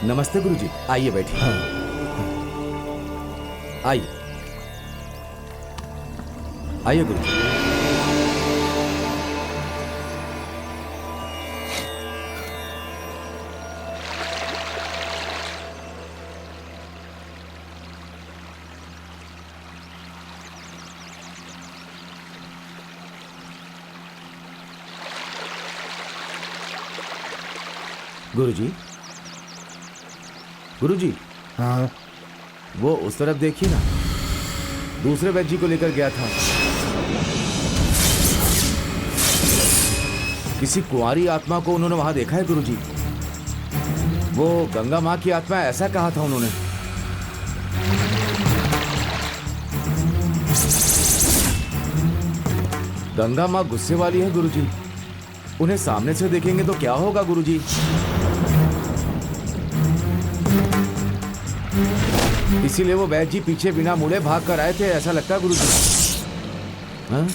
नमस्ते गुरुजी, आइए बैठिए। आइए आइए गुरुजी। गुरुजी, गुरुजी। हाँ, वो उस तरफ देखिए ना, दूसरे वैद्य जी को लेकर गया था। किसी कुंवारी आत्मा को उन्होंने वहां देखा है गुरुजी। वो गंगा माँ की आत्मा, ऐसा कहा था उन्होंने। गंगा माँ गुस्से वाली है गुरुजी। उन्हें सामने से देखेंगे तो क्या होगा गुरुजी? इसीलिए वो वैद्य जी पीछे बिना मुड़े भाग कर आए थे, ऐसा लगता है गुरुजी। हाँ?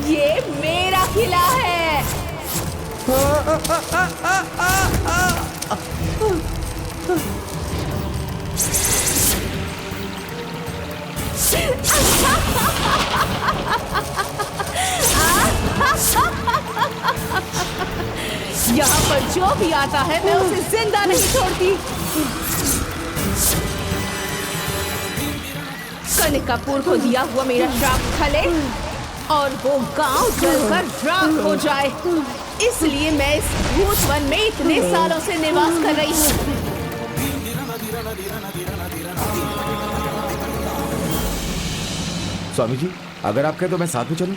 ये मेरा किला है। यहाँ पर जो भी आता है मैं उसे जिंदा नहीं छोड़ती। कनिकापुर को दिया हुआ मेरा श्राप फले और वो गांव जलकर राख हो जाए, इसलिए मैं इस भूत वन में इतने सालों से निवास कर रही हूँ। स्वामी जी, अगर आप कहें तो मैं साथ में चलूं?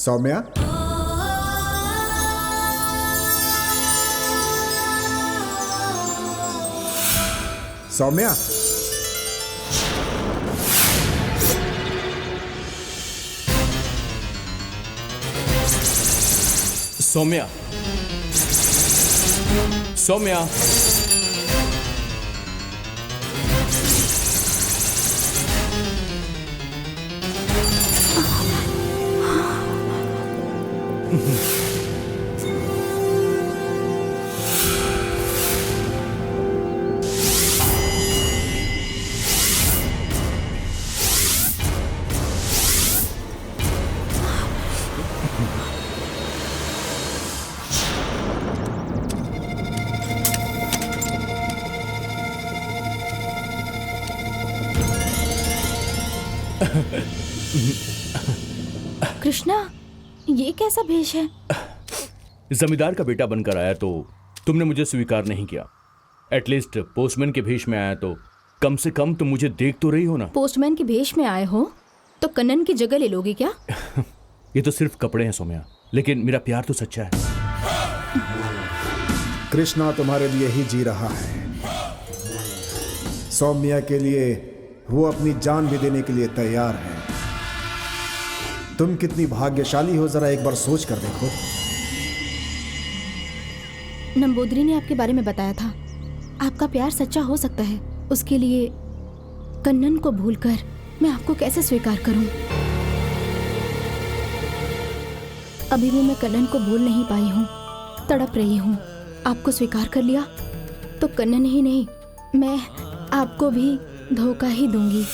सौम्या, सौम्या, सौम्या, सौम्या, कृष्णा, ये कैसा भेष है? जमींदार का बेटा बनकर आया तो तुमने मुझे स्वीकार नहीं किया। एटलीस्ट पोस्टमैन के भेष में आया तो कम से कम तुम मुझे देख तो रही हो ना। पोस्टमैन के भेष में आए हो तो कन्नन की जगह ले लोगे क्या? ये तो सिर्फ कपड़े हैं सौम्या, लेकिन मेरा प्यार तो सच्चा है। कृष्णा तुम्हारे लिए ही जी रहा है। सौम्या के लिए वो अपनी जान भी देने के लिए तैयार है। तुम कितनी भाग्यशाली हो, जरा एक बार सोच कर देखो। नंबूदरी ने आपके बारे में बताया था। आपका प्यार सच्चा हो सकता है। उसके लिए कन्नन को भूलकर मैं आपको कैसे स्वीकार करूं? अभी भी मैं कन्नन को भूल नहीं पाई हूं, तड़प रही हूं। आपको स्वीकार कर लिया तो कन्नन ही नहीं, मैं आपको भी धोखा ही दूंगी।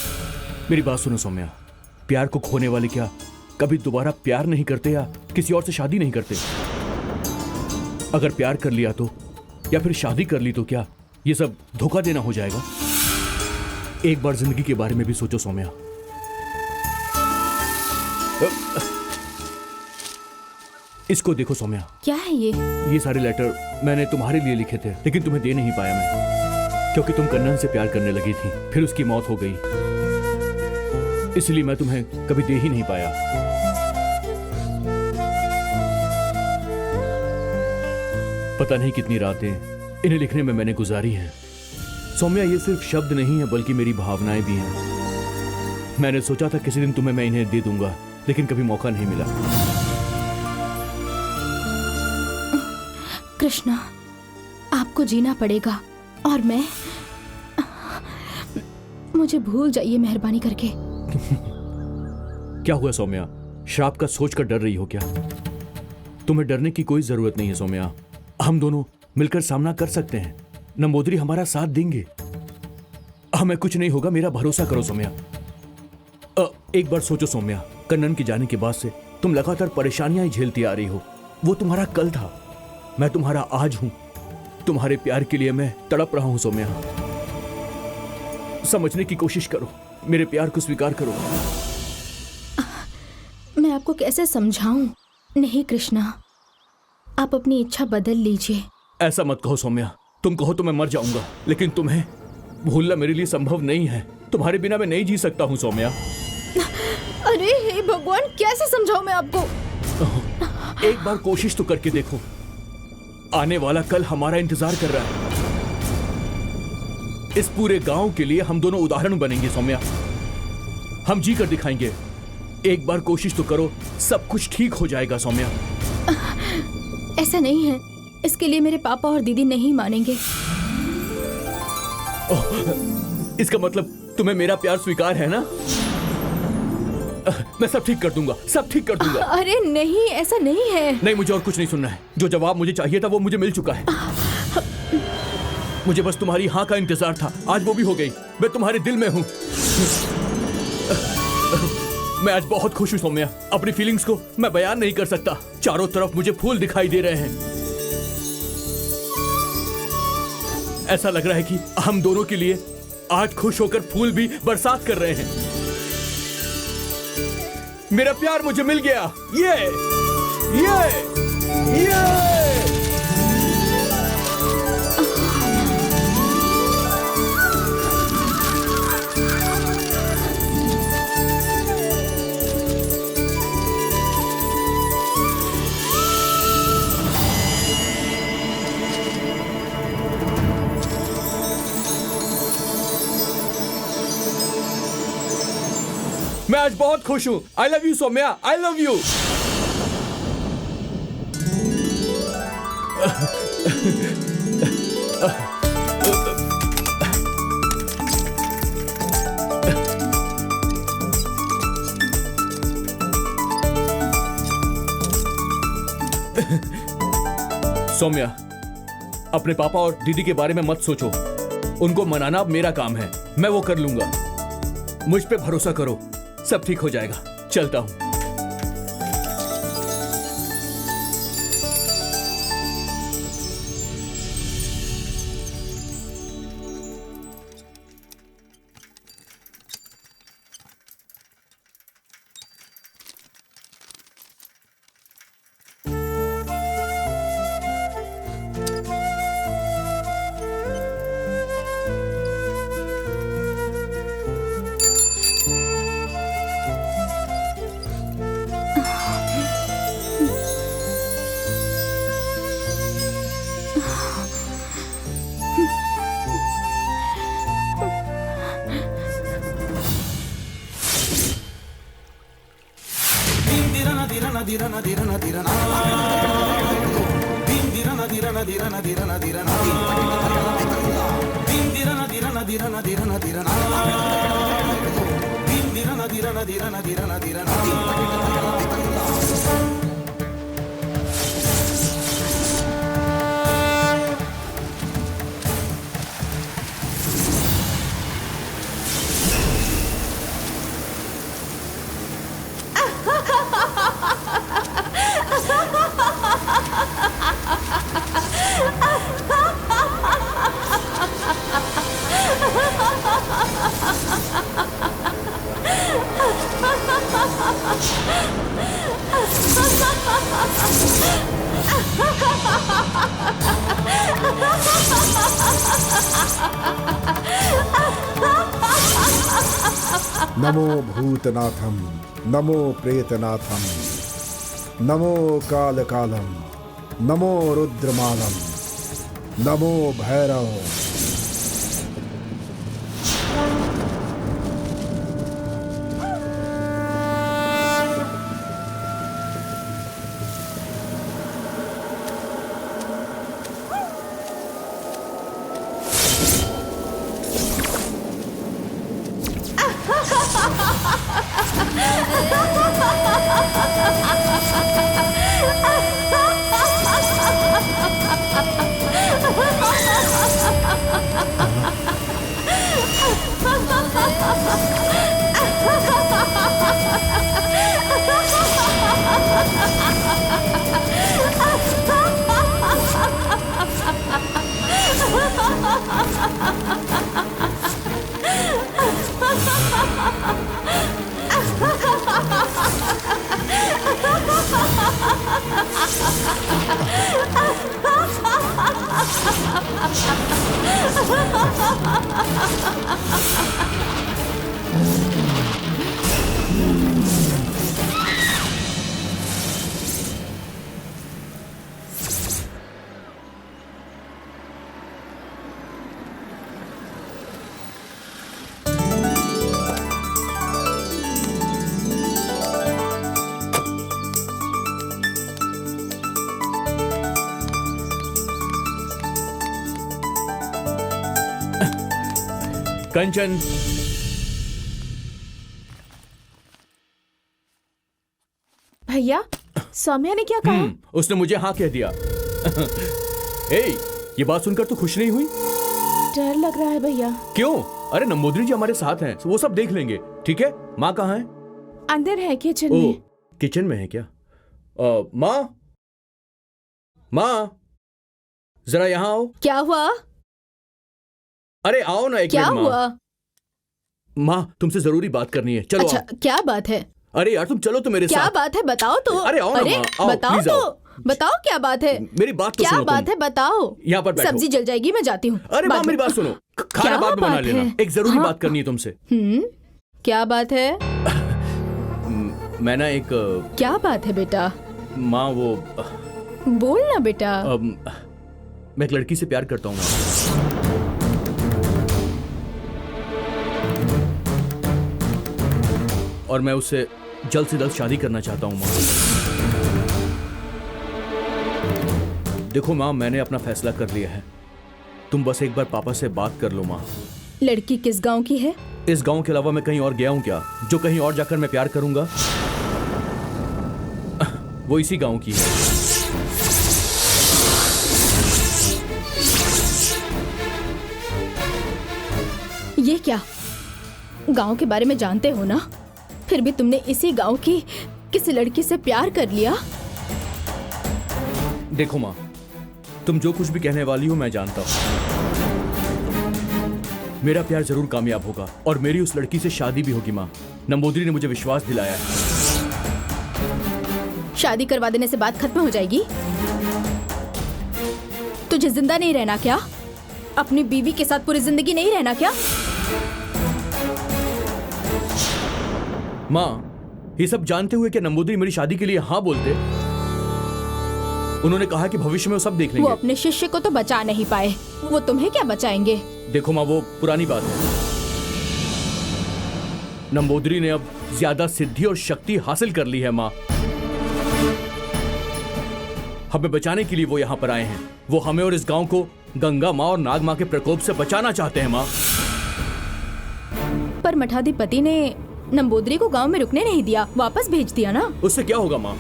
मेरी बात सुनो सौम्या, प्यार को खोने वाले क्या कभी दोबारा प्यार नहीं करते या किसी और से शादी नहीं करते? अगर प्यार कर लिया तो, या फिर शादी कर ली तो क्या ये सब धोखा देना हो जाएगा? एक बार जिंदगी के बारे में भी सोचो सौम्या। इसको देखो सौम्या। क्या है ये? ये सारे लेटर मैंने तुम्हारे लिए लिखे थे, लेकिन तुम्हें दे नहीं पाया मैं, क्योंकि तुम कन्नन से प्यार करने लगी थी। फिर उसकी मौत हो गई, इसलिए मैं तुम्हें कभी दे ही नहीं पाया। पता नहीं कितनी रातें इन्हें लिखने में मैंने गुजारी हैं। सौम्या, ये सिर्फ शब्द नहीं है बल्कि मेरी भावनाएं भी हैं। मैंने सोचा था किसी दिन तुम्हें मैं इन्हें दे दूंगा, लेकिन कभी मौका नहीं मिला। कृष्णा, आपको जीना पड़ेगा और मुझे भूल जाइए मेहरबानी करके। क्या हुआ सौम्या? श्राप का सोचकर डर रही हो क्या? तुम्हें डरने की कोई जरूरत नहीं है सौम्या। हम दोनों मिलकर सामना कर सकते हैं। नंबूदरी हमारा साथ देंगे। हमें कुछ नहीं होगा, मेरा भरोसा करो सौम्या। एक बार सोचो सौम्या, कन्नन के जाने के बाद से तुम लगातार परेशानियां ही झेलती आ रही हो। वो तुम्हारा कल था, मैं तुम्हारा आज हूं। तुम्हारे प्यार के लिए मैं तड़प रहा हूं सौम्या। समझने की कोशिश करो, मेरे प्यार को स्वीकार करो। मैं आपको कैसे समझाऊं? नहीं कृष्णा, आप अपनी इच्छा बदल लीजिए। ऐसा मत कहो सौम्या। तुम कहो तो मैं मर जाऊंगा, लेकिन तुम्हें भूलना मेरे लिए संभव नहीं है। तुम्हारे बिना मैं नहीं जी सकता हूं सौम्या। अरे हे भगवान, कैसे समझाऊं मैं आपको? एक बार कोशिश तो करके देखो। आने वाला कल हमारा इंतजार कर रहा है। इस पूरे गांव के लिए हम दोनों उदाहरण बनेंगे सौम्या। हम जी कर दिखाएंगे। एक बार कोशिश तो करो, सब कुछ ठीक हो जाएगा सौम्या। ऐसा नहीं है, इसके लिए मेरे पापा और दीदी नहीं मानेंगे। इसका मतलब तुम्हें मेरा प्यार स्वीकार है ना? मैं सब ठीक कर दूंगा, सब ठीक कर दूंगा। अरे नहीं, ऐसा नहीं है। नहीं, मुझे और कुछ नहीं सुनना है। जो जवाब मुझे चाहिए था वो मुझे मिल चुका है। मुझे बस तुम्हारी हाँ का इंतजार था, आज वो भी हो गई। मैं तुम्हारे दिल में हूं। मैं आज बहुत खुश हूं सौम्या। अपनी फीलिंग्स को मैं बयान नहीं कर सकता। चारों तरफ मुझे फूल दिखाई दे रहे हैं। ऐसा लग रहा है कि हम दोनों के लिए आज खुश होकर फूल भी बरसात कर रहे हैं। मेरा प्यार मुझे मिल गया। ये मैं आज बहुत खुश हूं। I love you Soumya, I love you. Soumya, अपने पापा और दीदी के बारे में मत सोचो। उनको मनाना अब मेरा काम है, मैं वो कर लूंगा। मुझ पे भरोसा करो, सब ठीक हो जाएगा। चलता हूं। नमो भूतनाथम, नमो प्रेतनाथम, नमो कालकालम, नमो रुद्रमालम, नमो भैरव। कंचन, भैया सौम्या ने क्या कहा? उसने मुझे हाँ कह दिया। ए, ये बात सुनकर तू खुश नहीं हुई? डर लग रहा है भैया। क्यों? अरे नंबोदरी जी हमारे साथ हैं, वो सब देख लेंगे। ठीक है? माँ कहाँ है? अंदर है किचन ओ, में। किचन में है क्या? माँ, माँ, जरा यहाँ आओ। क्या हुआ? अरे आओ ना एक क्या मिनट। हुआ? माँ, तुमसे जरूरी बात करनी है। चलो अच्छा, आओ। क्या बात है? अरे यार तुम चलो तो मेरे क्या साथ। बात है बताओ तो। अरे आओ ना अरे माँ, आओ, बताओ प्लीज तो। आओ। बताओ क्या बात है? मेरी बात तो क्या सुनो बात तुम। है बताओ। यहाँ पर बैठो। सब्जी जल जाएगी, मैं जाती हूँ। अरे माँ बाद मेरी में- बात सुनो, खाना क्या बाद में बना बात लेना। है? एक जरूरी हाँ। बात करनी है तुमसे। क्या बात है? मैं ना एक क्या बात है बेटा? माँ वो बोल ना बेटा। मैं एक लड़की से प्यार करता हूँ माँ। और मैं उससे जल्द से जल्द शादी करना चाहता हूँ माँ। देखो माँ, मैंने अपना फैसला कर लिया है। तुम बस एक बार पापा से बात कर लो माँ। लड़की किस गांव की है? इस गांव के अलावा मैं कहीं और गया हूँ क्या, जो कहीं और जाकर मैं प्यार करूंगा? वो इसी गांव की है। ये क्या? गांव के बारे में जानते हो ना, फिर भी तुमने इसी गांव की किसी लड़की से प्यार कर लिया? देखो माँ, तुम जो कुछ भी कहने वाली हो मैं जानता हूँ। मेरा प्यार जरूर कामयाब होगा और मेरी उस लड़की से शादी भी होगी माँ। नंबोदरी ने मुझे विश्वास दिलाया है। शादी करवा देने से बात खत्म हो जाएगी? तुझे जिंदा नहीं रहना क्या? अपनी बीवी के साथ पूरी जिंदगी नहीं रहना क्या? माँ, ये सब जानते हुए कि नंबोदरी मेरी शादी के लिए हाँ बोलते। उन्होंने कहा कि भविष्य में वो सब देख वो लेंगे। अपने शिष्य को तो बचा नहीं पाए, वो तुम्हें क्या बचाएंगे? देखो माँ, वो पुरानी बात है। नंबोदरी ने अब ज्यादा सिद्धि और शक्ति हासिल कर ली है माँ। हमें बचाने के लिए वो यहाँ पर आए हैं। वो हमें और इस गांव को गंगा माँ और नाग माँ के प्रकोप से बचाना चाहते हैं माँ। पर मठाधिपति ने नंबूदरी को गांव में रुकने नहीं दिया, वापस भेज दिया ना। उससे क्या होगा माँ?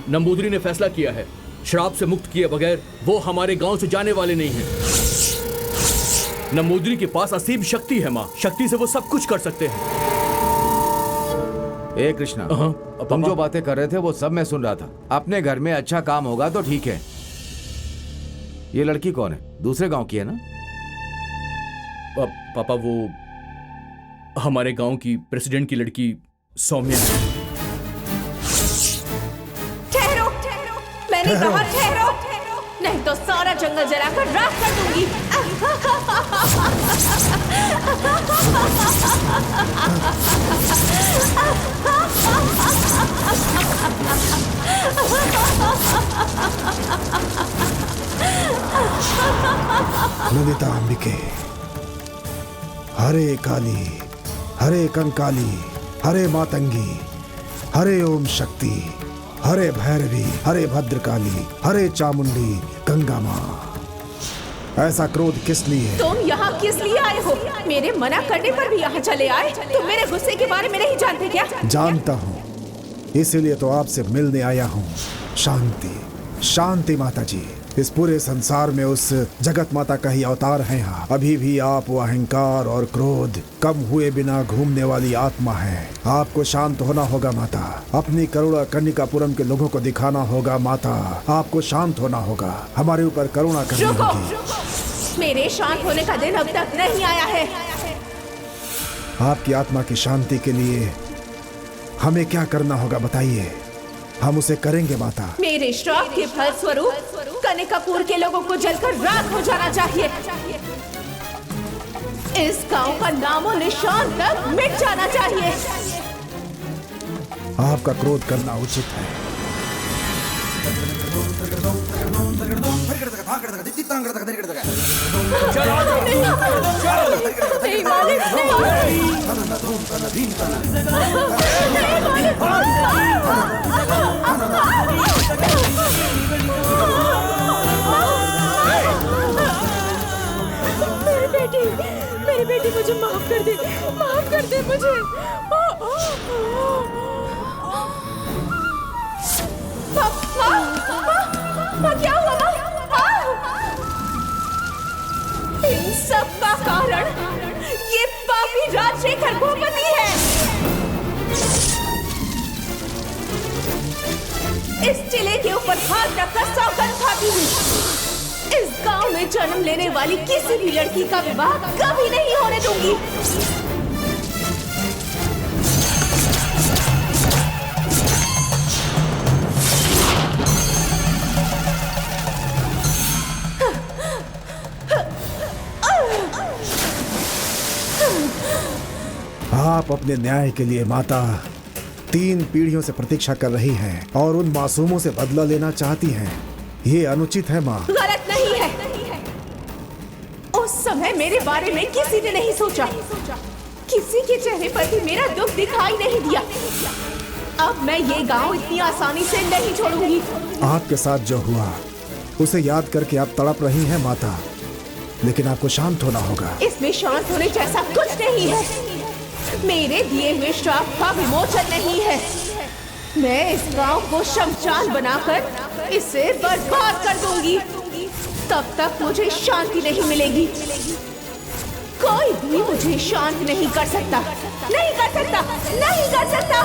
नंबूदरी ने फैसला किया है, श्राप से मुक्त किए बगैर वो हमारे गांव से जाने वाले नहीं हैं। नंबूदरी के पास असीम शक्ति है माँ, शक्ति से वो सब कुछ कर सकते हैं। ए कृष्णा, तुम जो बातें कर रहे थे वो सब मैं सुन रहा था। अपने घर में अच्छा काम होगा तो ठीक है। ये लड़की कौन है? दूसरे गांव की है ना? पापा वो हमारे गांव की प्रेसिडेंट की लड़की सौम्या है। ठहरो, मैंने कहा ठहरो, नहीं तो सारा जंगल जलाकर राख कर दूंगी। ललिता अंबिके, हरे काली, हरे कंकाली, हरे मातंगी, हरे ओम शक्ति, हरे भैरवी, हरे भद्रकाली, हरे चामुंडी, गंगा माँ। ऐसा क्रोध किस लिए? तुम यहाँ किस लिए आए हो? मेरे मना करने पर भी यहाँ चले आए? तुम मेरे गुस्से के बारे में नहीं जानते क्या? जानता हूँ, इसीलिए तो आपसे मिलने आया हूँ। शांति, शांति माता जी। इस पूरे संसार में उस जगत माता का ही अवतार हैं आप। अभी भी आप वो अहंकार और क्रोध कम हुए बिना घूमने वाली आत्मा है। आपको शांत होना होगा माता। अपनी करुणा कन्निकापुरम के लोगों को दिखाना होगा माता। आपको शांत होना होगा, हमारे ऊपर करुणा करनी होगी। मेरे शांत होने का दिन अब तक नहीं आया है। आपकी आत्मा की शांति के लिए हमें क्या करना होगा बताइए, हम उसे करेंगे माता। मेरे श्राप के फल स्वरूप कनिकापुर के लोगों को जलकर राख हो जाना चाहिए। इस गांव का नामो निशान तक मिट जाना चाहिए। आपका क्रोध करना उचित है। नहीं मालिक, मेरी बेटी मुझे माफ कर दे मुझे। क्या हुआ? इन सब का कारण ये पापी राजशेखर भूपति है। इस चिले के ऊपर हाथ रखकर सौगंध खाती हूँ, इस गांव में जन्म लेने वाली किसी भी लड़की का विवाह कभी नहीं होने दूंगी। आप अपने न्याय के लिए माता 3 पीढ़ियों से प्रतीक्षा कर रही हैं और उन मासूमों से बदला लेना चाहती हैं। ये अनुचित है माँ। गलत नहीं है। उस समय मेरे बारे में किसी ने नहीं सोचा, किसी के चेहरे पर भी मेरा दुख दिखाई नहीं दिया। अब मैं ये गांव इतनी आसानी से नहीं छोड़ूंगी। आपके साथ जो हुआ उसे याद करके आप तड़प रही हैं माता, लेकिन आपको शांत होना होगा। इसमें शांत होने जैसा कुछ नहीं है। मेरे दिए हुए श्राप का विमोचन नहीं है। मैं इस गांव को शमशान बनाकर इसे बर्बाद कर दूंगी। तब तक मुझे शांति नहीं मिलेगी। कोई भी मुझे शांत नहीं कर सकता, नहीं कर सकता, नहीं कर सकता।